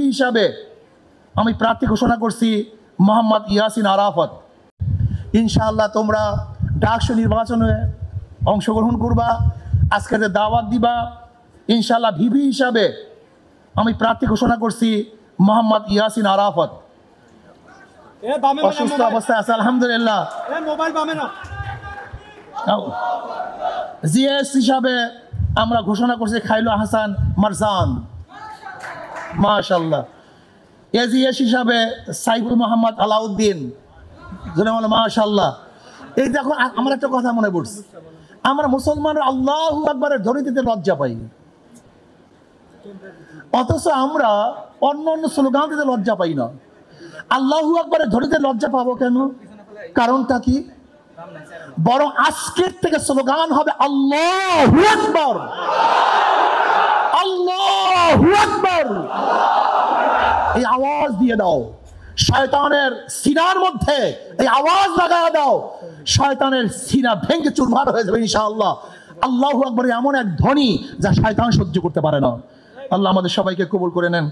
VP হিসাবে আমি প্রার্থী ঘোষণা করছি মোহাম্মদ ইয়াসিন আরাফাত। ইনশাআল্লাহ তোমরা ডাকসু নির্বাচনে অংশগ্রহণ করবা, আজকে দাওয়াত দিবা। ইনশাআল্লাহ ভিপি হিসাবে আমি প্রার্থী ঘোষণা করছি মোহাম্মদ ইয়াসিন আরাফাত। অসুস্থ অবস্থায় আছে আলহামদুলিল্লাহ। জিএস হিসাবে আমরা ঘোষণা করছি খাইলু হাসান মারজান, মাশাআল্লাহ। এজিএস হিসাবে সাইফুল মোহাম্মদ আলাউদ্দিন, মাশাআল্লাহ। এই দেখো আমার একটা কথা মনে পড়ছে, আমরা মুসলমানরা আল্লাহু আকবারের ধ্বনি দিতে লজ্জা পাই, অথচ আমরা অন্য অন্য স্লোগান দিতে লজ্জা পাই না। আল্লাহু আকবারের ধ্বনি দিতে লজ্জা পাবো কেন? কারণটা কি? বরং আজকের থেকে স্লোগান হবে আল্লাহু আকবার, আল্লাহু আকবার। এই আওয়াজ দিয়ে দাও, শয়তানের সিনার মধ্যে এই আওয়াজ লাগায় দাও, শয়তানের সিনা ভেঙে চুরমার হয়ে যাবে ইনশাআল্লাহ। আল্লাহু আকবার এমন এক ধ্বনি যা শয়তান সহ্য করতে পারে না। আল্লাহ আমাদের সবাইকে কবুল করে নেন।